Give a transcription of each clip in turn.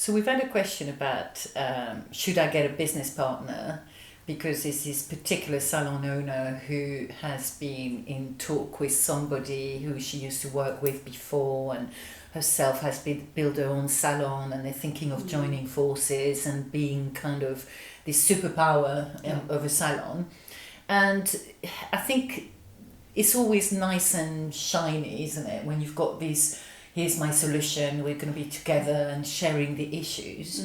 So we've had a question about should I get a business partner? Because there's this particular salon owner who has been in talk with somebody who she used to work with before, and herself has built her own salon, and they're thinking of joining forces and being kind of this superpower of a salon. And I think it's always nice and shiny, isn't it, when you've got this, here's my solution, we're going to be together and sharing the issues.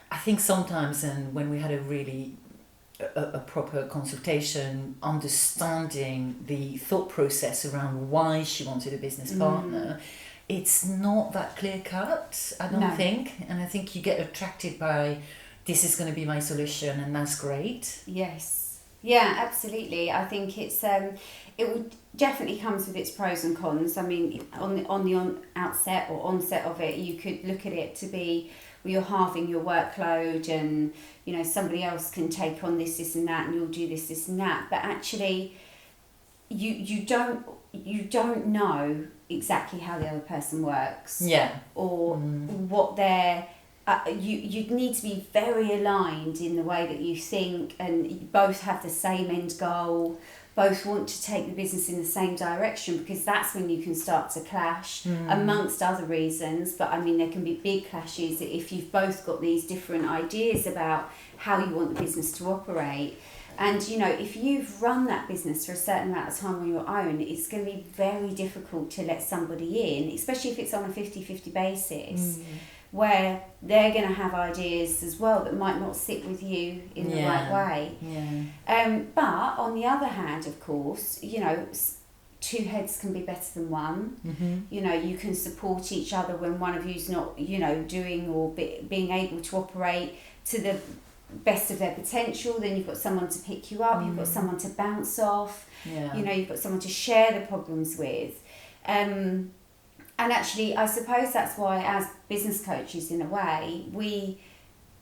I think sometimes, and when we had a proper consultation, understanding the thought process around why she wanted a business partner, it's not that clear cut, I don't think. And I think you get attracted by, this is going to be my solution, and that's great. Yes. Yeah, absolutely. I think it's it would definitely comes with its pros and cons. I mean, on the outset or onset of it, you could look at it to be, well, you're halving your workload, and you know somebody else can take on this and that, and you'll do this and that. But actually, you don't know exactly how the other person works. Yeah. Or what they're. You'd need to be very aligned in the way that you think, and you both have the same end goal, both want to take the business in the same direction, because that's when you can start to clash, amongst other reasons. But I mean, there can be big clashes if you've both got these different ideas about how you want the business to operate. And you know, if you've run that business for a certain amount of time on your own, it's going to be very difficult to let somebody in, especially if it's on a 50-50 basis. Where they're going to have ideas as well that might not sit with you in the right way. Yeah. But on the other hand, of course, you know, two heads can be better than one. You know, you can support each other when one of you's not, you know, doing or being able to operate to the best of their potential. Then you've got someone to pick you up, you've got someone to bounce off, you know, you've got someone to share the problems with. And actually, I suppose that's why, as business coaches, in a way,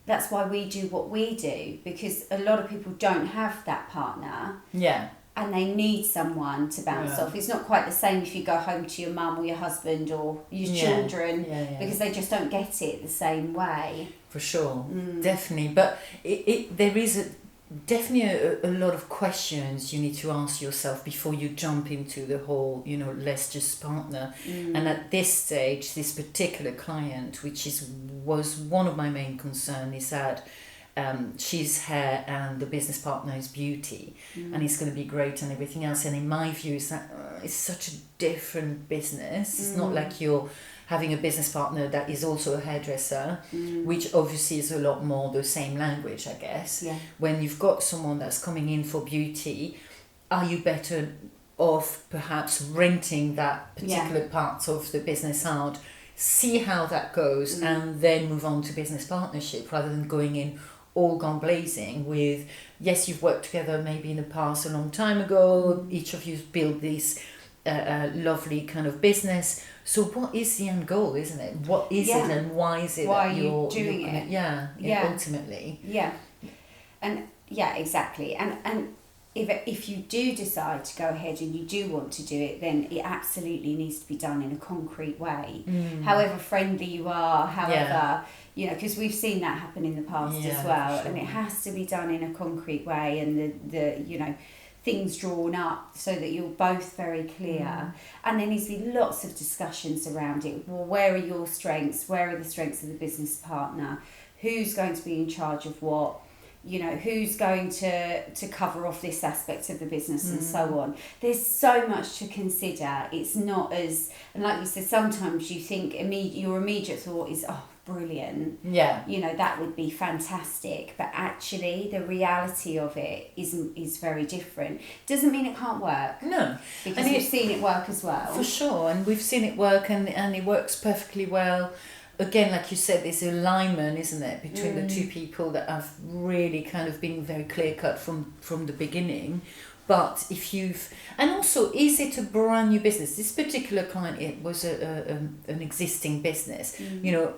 that's why we do what we do, because a lot of people don't have that partner. Yeah. And they need someone to bounce off. It's not quite the same if you go home to your mum or your husband or your children, because they just don't get it the same way. For sure, definitely. But there is definitely a lot of questions you need to ask yourself before you jump into the whole, you know, let's just partner. And at this stage, this particular client, which was one of my main concerns, is that she's hair and the business partner is beauty, and it's going to be great and everything else. And in my view, is that it's such a different business. It's not like you're having a business partner that is also a hairdresser, which obviously is a lot more the same language, I guess. Yeah. When you've got someone that's coming in for beauty, are you better off perhaps renting that particular part of the business out, see how that goes, and then move on to business partnership, rather than going in all gone blazing with, yes, you've worked together maybe in the past a long time ago, each of you've built this lovely kind of business. So what is the end goal, isn't it? What is it, and why is it why that are you doing it? Ultimately. Yeah. And yeah, exactly. And if you do decide to go ahead and you do want to do it, then it absolutely needs to be done in a concrete way. However friendly you are, however, you know, because we've seen that happen in the past as well. Sure. And it has to be done in a concrete way, and the you know, things drawn up so that you're both very clear. And there needs to be lots of discussions around it. Well, where are your strengths? Where are the strengths of the business partner? Who's going to be in charge of what? You know, who's going to cover off this aspect of the business, and so on. There's so much to consider. It's not as, and like you said, sometimes you think your immediate thought is, oh, brilliant. Yeah. You know, that would be fantastic. But actually, the reality of it is very different. Doesn't mean it can't work. No. Because we've seen it work as well. For sure. And we've seen it work, and it works perfectly well. Again, like you said, there's alignment, isn't it, between the two people that have really kind of been very clear cut from the beginning. But if and also, is it a brand new business? This particular client, it was an existing business. You know,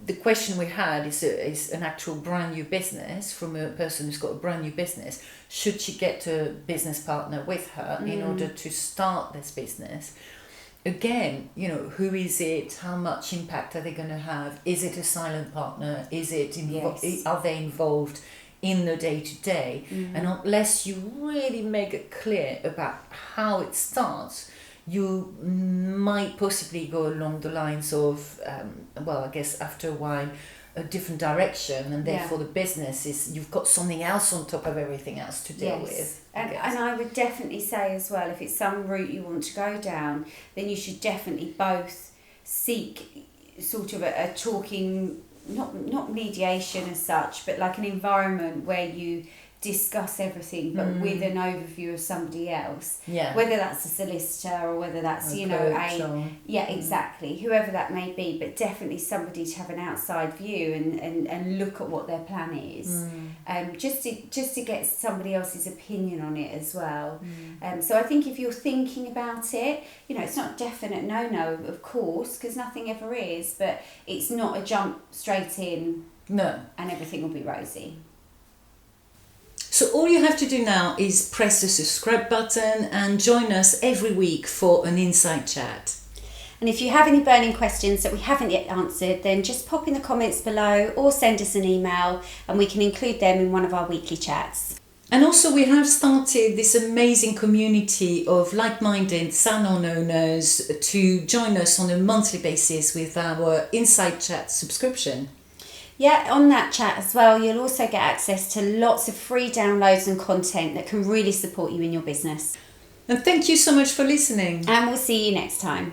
the question we had is an actual brand new business from a person who's got a brand new business. Should she get a business partner with her in order to start this business? again, you know, who is it? How much impact are they going to have? Is it a silent partner? Is it Yes. are they involved in the day-to-day? And unless you really make it clear about how it starts, you might possibly go along the lines of, well, I guess after a while, a different direction, and therefore the business is, you've got something else on top of everything else to deal with. And I would definitely say as well, if it's some route you want to go down, then you should definitely both seek sort of a talking, not mediation as such, but like an environment where you discuss everything, but with an overview of somebody else. Yeah. Whether that's a solicitor or whether that's, exactly, whoever that may be, but definitely somebody to have an outside view and look at what their plan is. Just to get somebody else's opinion on it as well. So I think if you're thinking about it, you know, it's not definite no, of course, because nothing ever is, but it's not a jump straight in. No. And everything will be rosy. So all you have to do now is press the subscribe button and join us every week for an inside chat. And if you have any burning questions that we haven't yet answered, then just pop in the comments below or send us an email and we can include them in one of our weekly chats. And also we have started this amazing community of like-minded salon owners to join us on a monthly basis with our inside chat subscription. Yeah, on that chat as well, you'll also get access to lots of free downloads and content that can really support you in your business. And thank you so much for listening. And we'll see you next time.